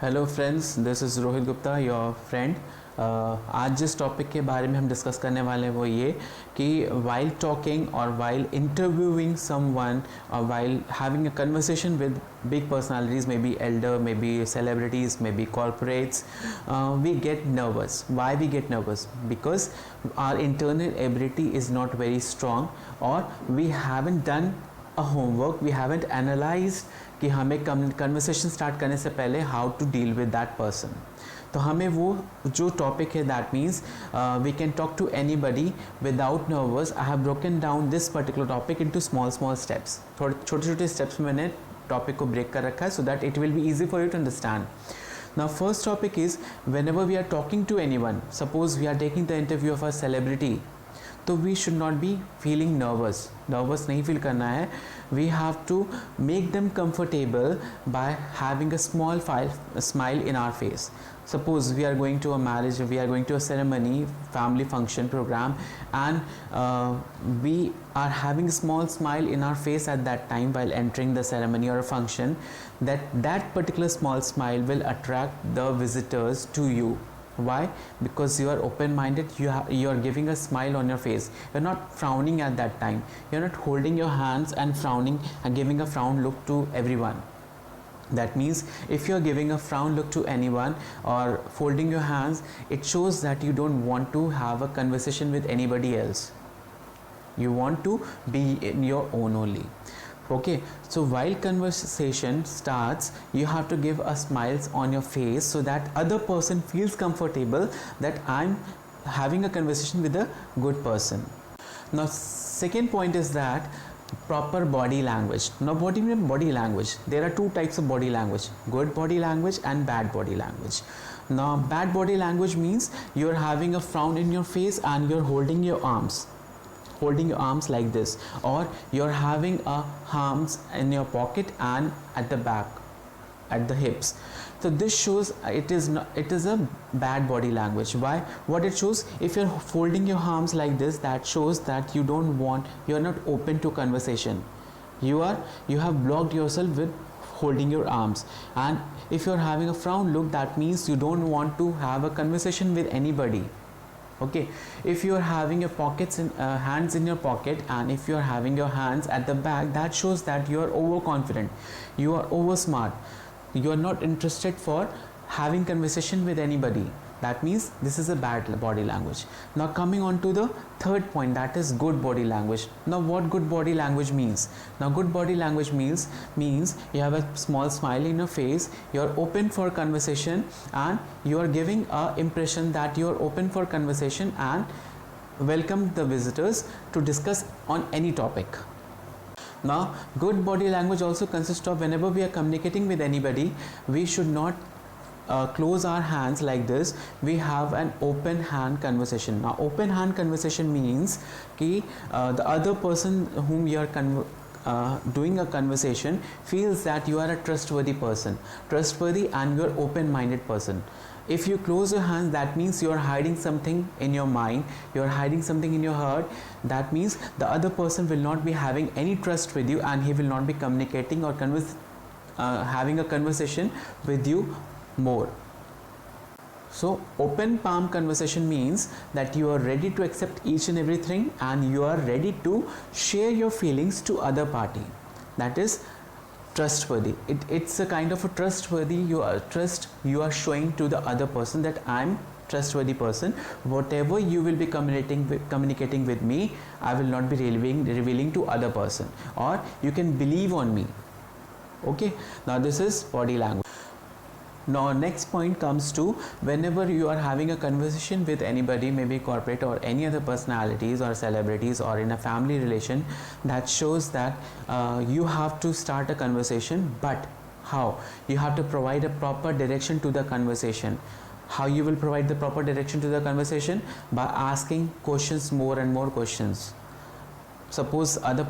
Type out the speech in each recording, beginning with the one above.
Hello friends, this is Rohit Gupta, your friend. आज जिस topic के बारे में हम डिस्कस करने वाले हैं वो ये कि वाइल टॉकिंग और वाइल इंटरव्यूइंग समवन और while having a conversation with big personalities, maybe elder, maybe celebrities, maybe corporates, we get nervous. Why we get nervous? Because our internal ability is not very strong, or we haven't done a homework, we haven't analyzed कि हमें conversation start करने से पहले how to deal with that person. तो हमें वो जो topic है, that means we can talk to anybody without nervous. I have broken down this particular topic into small steps. थोड़े छोटे छोटे स्टेप्स में मैंने टॉपिक को ब्रेक कर रखा है, so that it will be easy for you to understand. Now first topic is, whenever we are talking to anyone, suppose we are taking the interview of a celebrity, तो we should not be feeling nervous नहीं feel करना है। We have to make them comfortable by having a small smile in our face. Suppose we are going to a marriage, we are going to a ceremony, family function program, and we are having a small smile in our face at that time while entering the ceremony or a function. That particular small smile will attract the visitors to you. Why? Because you are open-minded, you are giving a smile on your face, you're not frowning at that time, you're not holding your hands and frowning and giving a frown look to everyone. That means if you're giving a frown look to anyone or folding your hands, it shows that you don't want to have a conversation with anybody else. You want to be in your own only. Okay, so while conversation starts, you have to give a smiles on your face so that other person feels comfortable that I'm having a conversation with a good person. Now second point is that proper body language. Now what do you mean body language? There are two types of body language, good body language and bad body language. Now bad body language means you're having a frown in your face and you're holding your arms like this, or you're having a arms in your pocket and at the back, at the hips. So this shows it is a bad body language. Why? What it shows, if you're folding your arms like this, that shows that you're not open to conversation. You have blocked yourself with holding your arms. And if you're having a frown look, that means you don't want to have a conversation with anybody. Okay, if you are having your hands in your pocket, and if you are having your hands at the back, that shows that you are overconfident, you are over smart, you are not interested for having conversation with anybody. That means this is a bad body language. Now coming on to the third point, that is good body language. Now what good body language means? Now good body language means you have a small smile in your face, you are open for conversation, and you are giving a impression that you are open for conversation and welcome the visitors to discuss on any topic. Now good body language also consists of, whenever we are communicating with anybody, we should not close our hands like this. We have an open hand conversation. Now open hand conversation means कि the other person whom you are doing a conversation feels that you are a trustworthy and you are open-minded person. If you close your hands, that means you are hiding something in your mind, you are hiding something in your heart. That means the other person will not be having any trust with you, and he will not be communicating or having a conversation with you more. So open palm conversation means that you are ready to accept each and everything, and you are ready to share your feelings to other party. That is trustworthy. It's a kind of a trustworthy, you are showing to the other person that I'm trustworthy person. Whatever you will be communicating with me, I will not be revealing to other person, or you can believe on me. Okay, now this is body language. Now next point comes to, whenever you are having a conversation with anybody, maybe corporate or any other personalities or celebrities, or in a family relation, that shows that you have to start a conversation. But how? You have to provide a proper direction to the conversation. How you will provide the proper direction to the conversation? By asking questions, more and more questions. Suppose other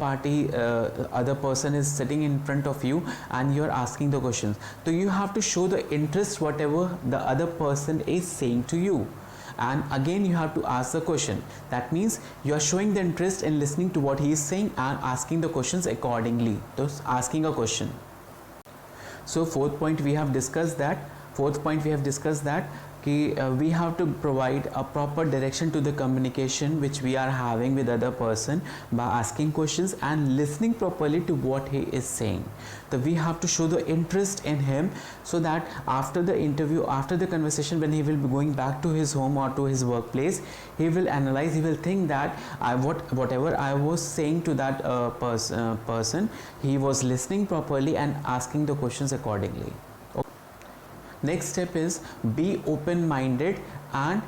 person is sitting in front of you and you are asking the questions, so you have to show the interest whatever the other person is saying to you, and again you have to ask the question. That means you are showing the interest in listening to what he is saying and asking the questions accordingly. So asking a question. So fourth point, we have discussed that Fourth point we have discussed that we have to provide a proper direction to the communication which we are having with other person by asking questions and listening properly to what he is saying. So we have to show the interest in him, so that after the interview, after the conversation, when he will be going back to his home or to his workplace, he will analyze, he will think that whatever I was saying to that person, he was listening properly and asking the questions accordingly. Next step is be open-minded and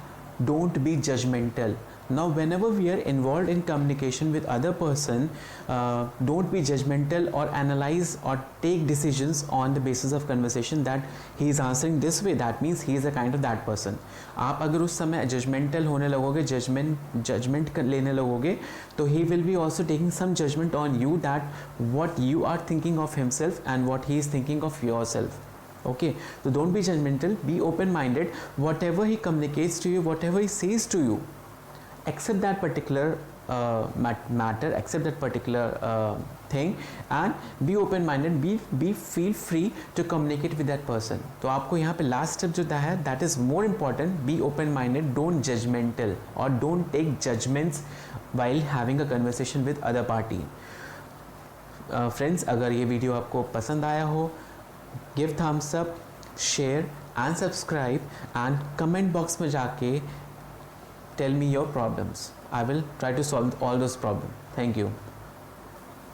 don't be judgmental. Now whenever we are involved in communication with other person, don't be judgmental or analyze or take decisions on the basis of conversation that he is answering this way, that means he is a kind of that person. आप अगर उस समय judgmental होने लगोगे, judgment लेने लगोगे, तो he will be also taking some judgment on you, that what you are thinking of himself and what he is thinking of yourself. Okay, so don't be judgmental, be open-minded. Whatever he communicates to you, whatever he says to you, accept that particular matter, accept that particular thing, and be open-minded, be feel free to communicate with that person. तो आपको यहाँ पे last step जो है, that is more important, be open-minded, don't judgmental or don't take judgments while having a conversation with other party. Friends, अगर ये video आपको पसंद आया हो, give thumbs up, share and subscribe, and comment box में जाके tell me your problems. I will try to solve all those problems. Thank you.